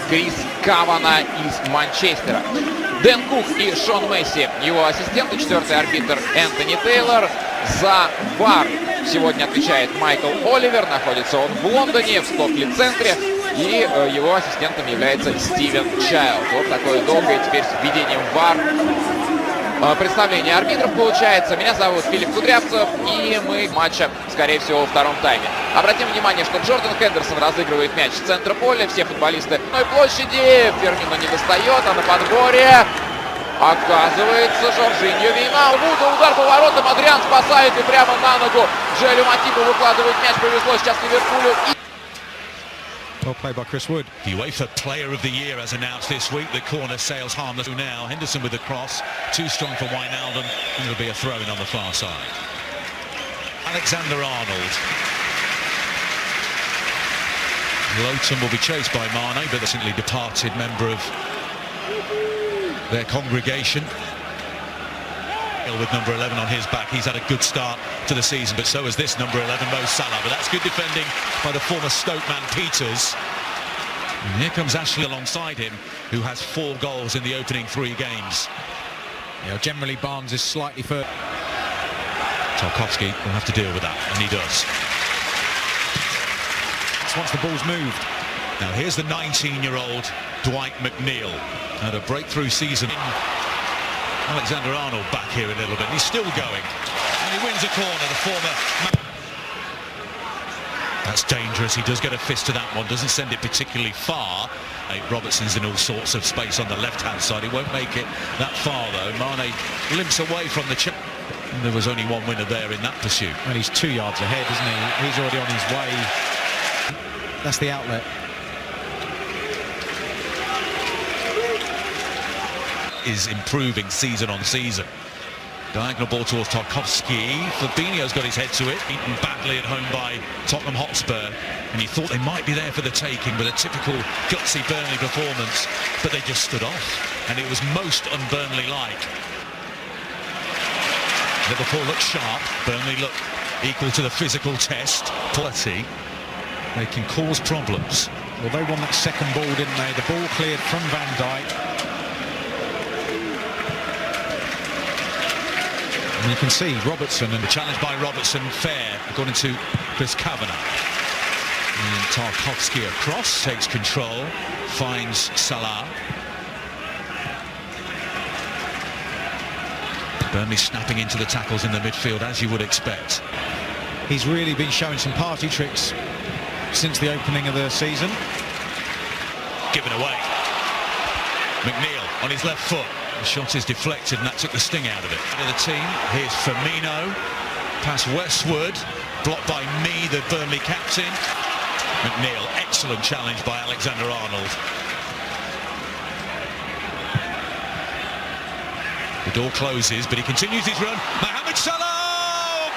Крис Кавана из Манчестера. Дэн Кук и Шон Месси, его ассистенты. Четвертый арбитр Энтони Тейлор. За ВАР сегодня отвечает Майкл Оливер. Находится он в Лондоне, в Стокли-центре. И его ассистентом является Стивен Чайлд. Вот такое долгое теперь с введением ВАР представление арбитров получается. Меня зовут Филипп Кудрявцев, и мы матча, скорее всего, во втором тайме. Обратим внимание, что Джордан Хендерсон разыгрывает мяч с центра поля. Все футболисты на площади. Фермино не достает, а на подборе оказывается Жоржиньо Вейналдум. Удар по воротам, Адриан спасает и прямо на ногу Джоэлю Матипу выкладывает мяч. Повезло сейчас Ливерпулю. Well played by Chris Wood. The UEFA Player of the Year as announced this week. The corner sails harmless now. Henderson with the cross. Too strong for Wijnaldum. And it'll be a throw-in on the far side. Alexander-Arnold. Lowton will be chased by Mane, but the recently departed member of their congregation. With number 11 on his back. He's had a good start to the season, but so has this number 11, Mo Salah. But that's good defending by the former Stoke man, Peters. And here comes Ashley alongside him, who has 4 goals in the opening 3 games. Yeah, generally Barnes is slightly further. Tarkowski will have to deal with that, and he does. That's once the ball's moved. Now here's the 19-year-old Dwight McNeil. Had a breakthrough season. Alexander-Arnold back here a little bit. He's still going. And he wins a corner, the former... That's dangerous. He does get a fist to that one. Doesn't send it particularly far. Robertson's in all sorts of space on the left-hand side. He won't make it that far, though. Mane limps away from the chip. There was only one winner there in that pursuit. And he's 2 yards ahead, isn't he? He's already on his way. That's the outlet. Is improving season on season. Diagonal ball towards Tarkowski. Fabinho's got his head to it. Beaten badly at home by Tottenham Hotspur. And you thought they might be there for the taking with a typical gutsy Burnley performance. But they just stood off. And it was most un-Burnley-like. Liverpool look sharp. Burnley look equal to the physical test. Quality. They can cause problems. Well, they won that second ball, didn't they? The ball cleared from Van Dijk. And you can see Robertson, and the challenge by Robertson fair, according to Chris Kavanagh. And Tarkowski across, takes control, finds Salah. Burnley snapping into the tackles in the midfield, as you would expect. He's really been showing some party tricks since the opening of the season. Given away. McNeil on his left foot. The shot is deflected, and that took the sting out of it. Out of the team, here's Firmino. Pass Westwood, blocked by me, the Burnley captain. McNeil, excellent challenge by Alexander-Arnold. The door closes, but he continues his run. Mohamed Salah!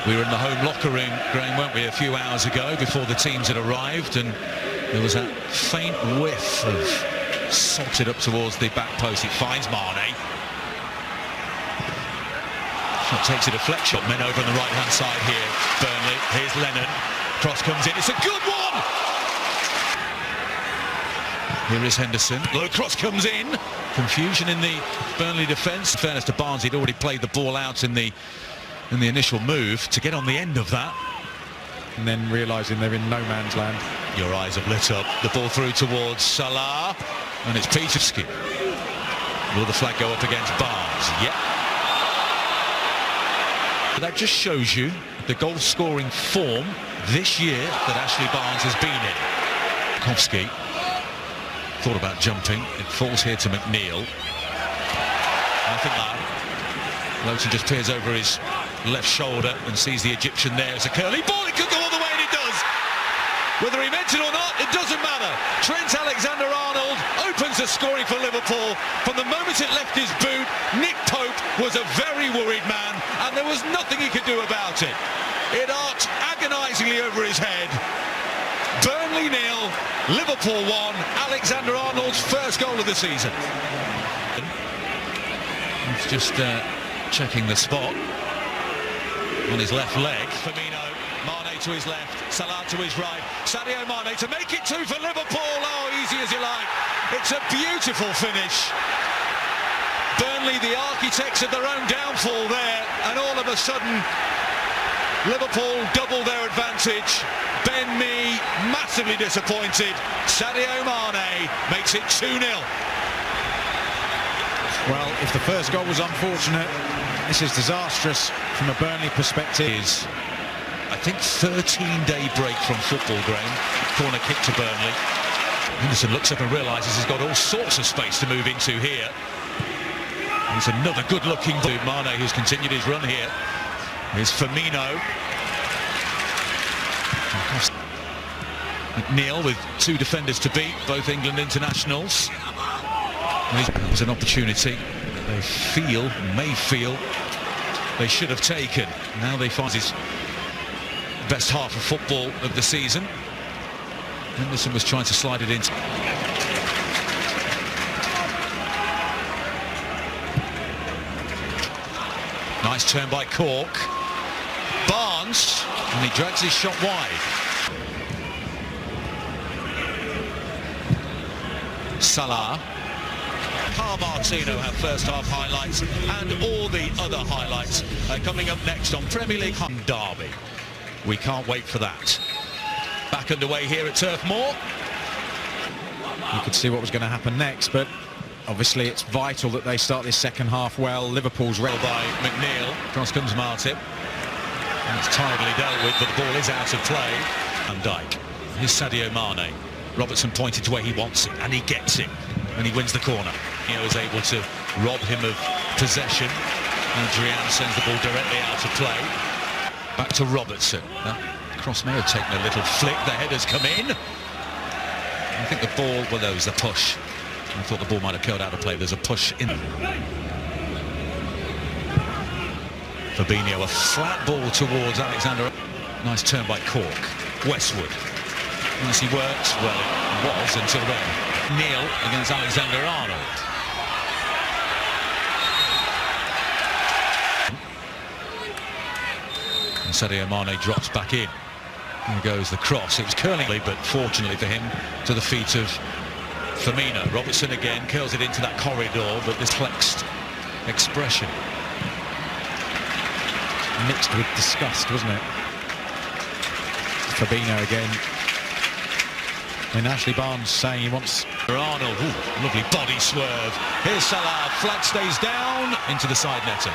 We were in the home locker room, Graham, weren't we, a few hours ago before the teams had arrived, and there was that faint whiff of salted up towards the back post. It finds Mane. Shot takes a deflection. Men over on the right-hand side here. Burnley. Here's Lennon. Cross comes in. It's a good one! Here is Henderson. Low cross comes in. Confusion in the Burnley defence. In fairness to Barnes, he'd already played the ball out in the initial move. To get on the end of that. And then realising they're in no man's land. Your eyes have lit up. The ball through towards Salah. And it's Peterski. Will the flag go up against Barnes? Yep. That just shows you the goal-scoring form this year that Ashley Barnes has been in. Tarkowski thought about jumping. It falls here to McNeil. I think that Lowton just peers over his left shoulder and sees the Egyptian there. It's a curly ball. It could go all the way, and it does. Whether he meant it or not, it doesn't matter. Trent Alexander-Arnold opens the scoring for Liverpool. From the moment it left his boot, Nick Pope was a very worried man, and there was nothing he could do about it. It arced agonisingly over his head. Burnley 0, Liverpool 1. Alexander-Arnold's first goal of the season. He's just checking the spot on his left leg. Firmino, Mane to his left, Salah to his right. Sadio Mane to make it 2 for Liverpool. It's a beautiful finish. Burnley, the architects of their own downfall there, and all of a sudden, Liverpool double their advantage. Ben Mee massively disappointed. Sadio Mane makes it 2-0. Well, if the first goal was unfortunate, this is disastrous from a Burnley perspective. I think 13-day break from football, Graham. Corner kick to Burnley. Henderson looks up and realises he's got all sorts of space to move into here. There's another good-looking Mane, who's continued his run here. Here's Firmino. McNeil with two defenders to beat, both England internationals. There's an opportunity that they may feel they should have taken. Now they find his best half of football of the season. Henderson was trying to slide it in. Nice turn by Cork. Barnes, and he drags his shot wide. Salah. Martino have first half highlights, and all the other highlights are coming up next on Premier League Derby. We can't wait for that. Back underway here at Turf Moor. You could see what was going to happen next, but obviously it's vital that they start this second half well. Liverpool's ready. By McNeil. Cross comes Martin. And it's tidily dealt with, but the ball is out of play. Van Dijk. Here's Sadio Mane. Robertson pointed to where he wants it, and he gets it. And he wins the corner. He was able to rob him of possession. And Adrian sends the ball directly out of play. Back to Robertson. That cross may have taken a little flick. The header's come in. I think the ball, well, there was a push. I thought the ball might have curled out of play. There's a push in. Fabinho, a flat ball towards Alexander. Nice turn by Cork. Westwood. As he works, well, it was until then. Neil against Alexander-Arnold. And Sadio Mane drops back in. There goes the cross. It was curling, but fortunately for him, to the feet of Firmino. Robertson again curls it into that corridor, but this flexed expression. Mixed with disgust, wasn't it? Fabinho again. And Ashley Barnes saying he wants... Arnold, ooh, lovely body swerve. Here's Salah, flag stays down into the side netting.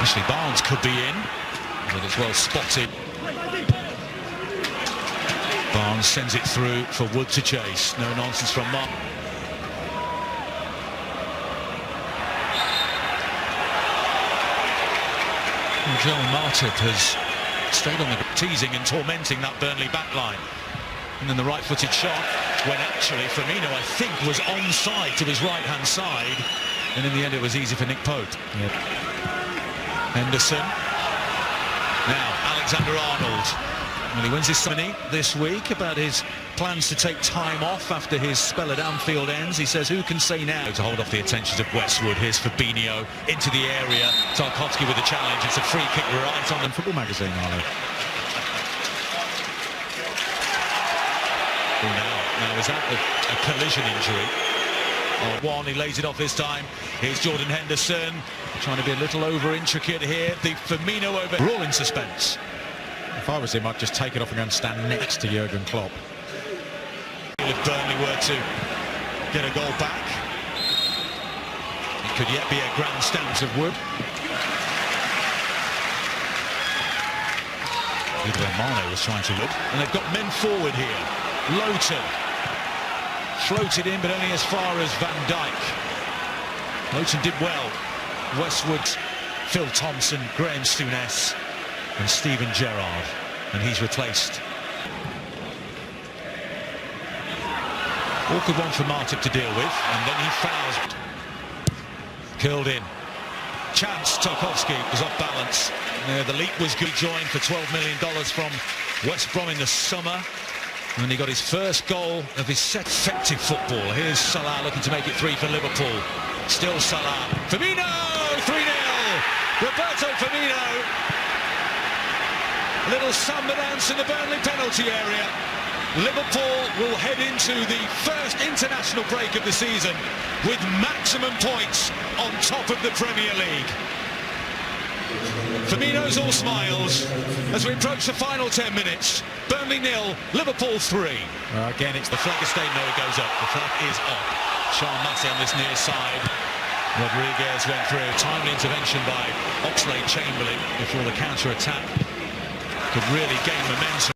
Ashley Barnes could be in, but it's well spotted. Barnes sends it through for Wood to chase. No nonsense from Mark. Joel Martip has stayed on the teasing and tormenting that Burnley backline. And then the right-footed shot, when actually Firmino, I think, was onside to his right-hand side. And in the end, it was easy for Nick Pope. Yep. Henderson. Now, Alexander-Arnold. Well, he wins his ceremony this week about his plans to take time off after his spell at Anfield ends. He says, who can say now? To hold off the attentions of Westwood. Here's Fabinho into the area. Tarkowski with a challenge. It's a free kick right on the Football magazine, Arlo. Now is that a collision injury? One, he lays it off this time. Here's Jordan Henderson, trying to be a little over-intricate here. The Firmino over... We're all in suspense. If I was him, I'd just take it off and go and stand next to Jurgen Klopp. If Burnley were to get a goal back, it could yet be a grand stamp of Wood. Mane was trying to look, and they've got men forward here. Loughton floated in, but only as far as Van Dijk. Loughton did well. Westwood, Phil Thompson, Graham Souness, and Steven Gerrard, and he's replaced. Awkward one for Martip to deal with, and then he fouls. Curled in. Chance, Tarkowski was off balance. The leap was good. Joined for $12 million from West Brom in the summer. And he got his first goal of his set. Effective football. Here's Salah looking to make it 3 for Liverpool. Still Salah. Firmino! 3-0! Roberto Firmino. A little samba dance in the Burnley penalty area. Liverpool will head into the first international break of the season with maximum points on top of the Premier League. Firmino's all smiles as we approach the final 10 minutes. Burnley 0, Liverpool 3. Again, it's The flag is staying, no, it goes up. The flag is up. Sean Massey on this near side. Rodriguez went through. Timely intervention by Oxlade-Chamberlain before the counter-attack could really gain momentum.